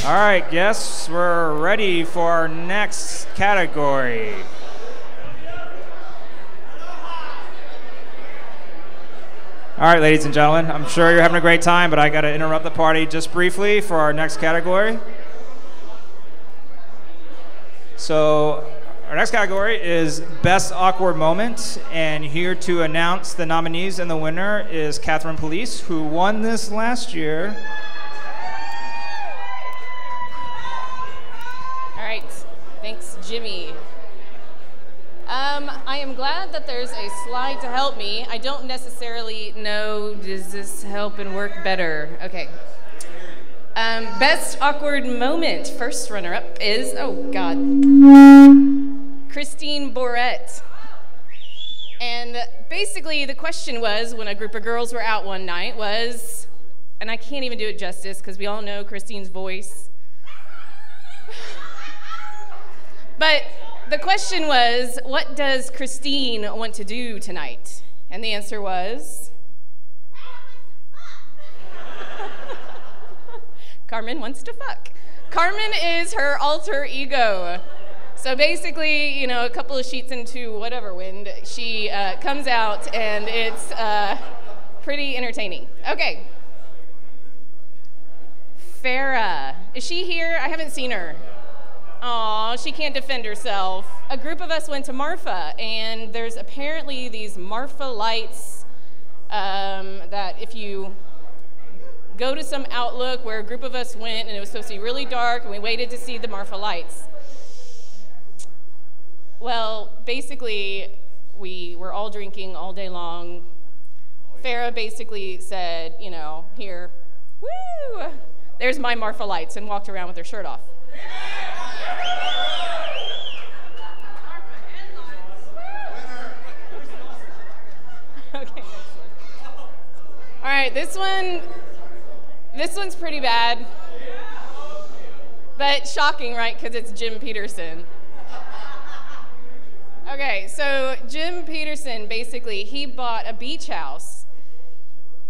All right, guests, we're ready for our next category. All right, ladies and gentlemen, I'm sure you're having a great time, but I got to interrupt the party just briefly for our next category. So our next category is Best Awkward Moment, and here to announce the nominees and the winner is Catherine Police, who won this last year. All right, thanks, Jimmy. I am glad that there's a slide to help me. I don't necessarily know, does this help and work better? Okay. Best awkward moment, first runner-up is, oh God, Christine Borette. And basically the question was, when a group of girls were out one night was, and I can't even do it justice because we all know Christine's voice. But the question was, what does Christine want to do tonight? And the answer was, Carmen wants to fuck. Carmen is her alter ego. So basically, you know, a couple of sheets into whatever wind, she comes out and it's pretty entertaining. Okay. Farah, is she here? I haven't seen her. Aw, she can't defend herself. A group of us went to Marfa, and there's apparently these Marfa lights that if you go to some outlook where a group of us went, and it was supposed to be really dark, and we waited to see the Marfa lights. Well, basically, we were all drinking all day long. Farah basically said, you know, here, woo, there's my Marfa lights, and walked around with her shirt off. Okay. All right, this one's pretty bad, but shocking, right? Because it's Jim Peterson. Okay, so Jim Peterson, basically, he bought a beach house,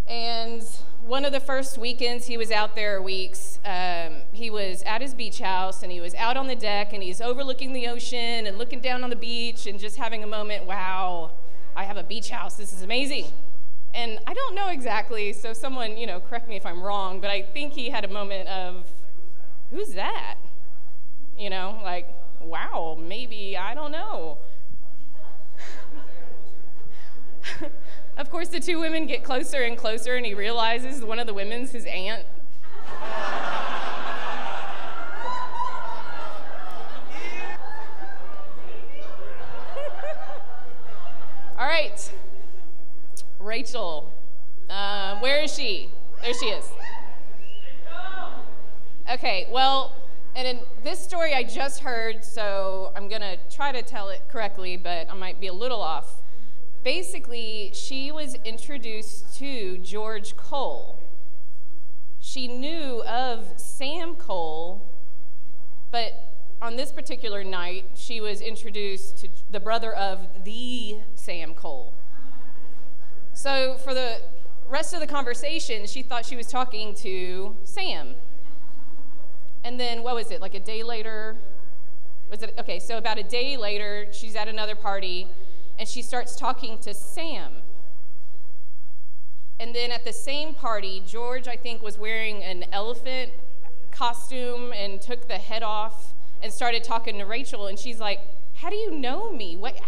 and one of the first weekends he was out there, weeks, he was at his beach house, and he was out on the deck, and he's overlooking the ocean and looking down on the beach and just having a moment, wow, I have a beach house, this is amazing. And I don't know exactly, so someone, you know, correct me if I'm wrong, but I think he had a moment of, who's that? You know, like, wow, maybe, I don't know. Of course, the two women get closer and closer, and he realizes one of the women's his aunt. All right, Rachel, where is she? There she is. Okay, well, and in this story I just heard, so I'm gonna try to tell it correctly, but I might be a little off. Basically, she was introduced to George Cole. She knew of Sam Cole, but on this particular night, she was introduced to the brother of the Sam Cole. So for the rest of the conversation, she thought she was talking to Sam. And then, what was it, like a day later? Was it, okay, so about a day later, she's at another party, and she starts talking to Sam. And then at the same party, George, I think, was wearing an elephant costume and took the head off and started talking to Rachel, and she's like, how do you know me? What?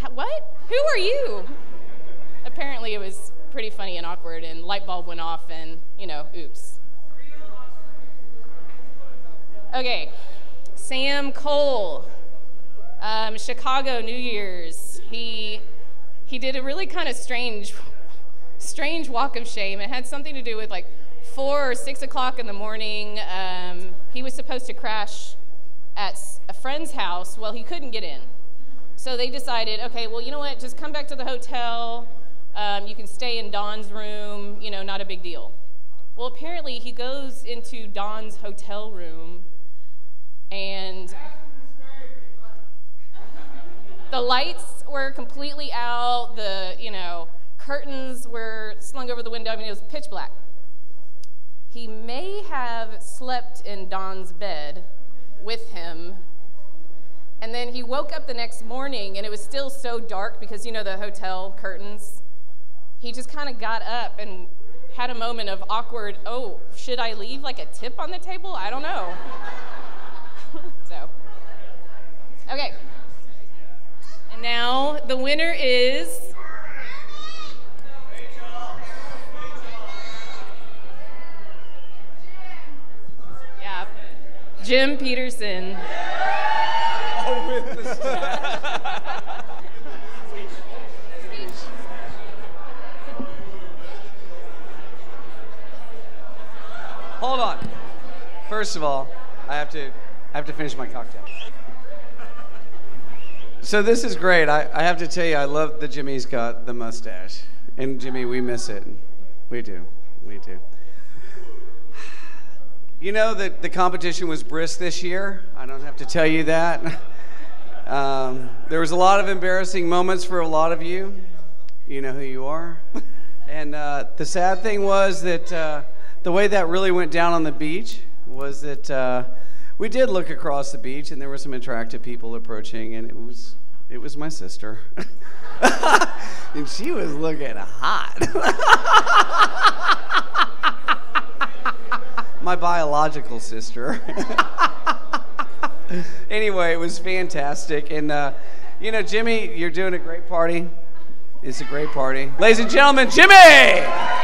Who are you? Apparently it was pretty funny and awkward, and light bulb went off, and, you know, oops. Okay, Sam Cole, Chicago New Year's. He did a really kind of strange walk of shame. It had something to do with like 4 or 6 o'clock in the morning. He was supposed to crash at a friend's house. Well, he couldn't get in. So they decided, okay, well, you know what, just come back to the hotel. You can stay in Don's room, you know, not a big deal. Well, apparently he goes into Don's hotel room, and the lights were completely out, the, you know, curtains were slung over the window. I mean, it was pitch black. He may have slept in Don's bed with him, and then he woke up the next morning and it was still so dark because, you know, the hotel curtains. He just kind of got up and had a moment of awkward, oh, should I leave like a tip on the table? I don't know. So, okay. And now the winner is Jim Peterson. Oh, with the Hold on. First of all, I have to finish my cocktail. So this is great. I have to tell you, I love that Jimmy's got the mustache. And Jimmy, we miss it. We do. We do. You know that the competition was brisk this year. I don't have to tell you that. There was a lot of embarrassing moments for a lot of you. You know who you are. And the sad thing was that the way that really went down on the beach was that we did look across the beach and there were some attractive people approaching, and it was my sister. And she was looking hot. My biological sister. Anyway, it was fantastic. And, you know, Jimmy, you're doing a great party. It's a great party. Ladies and gentlemen, Jimmy!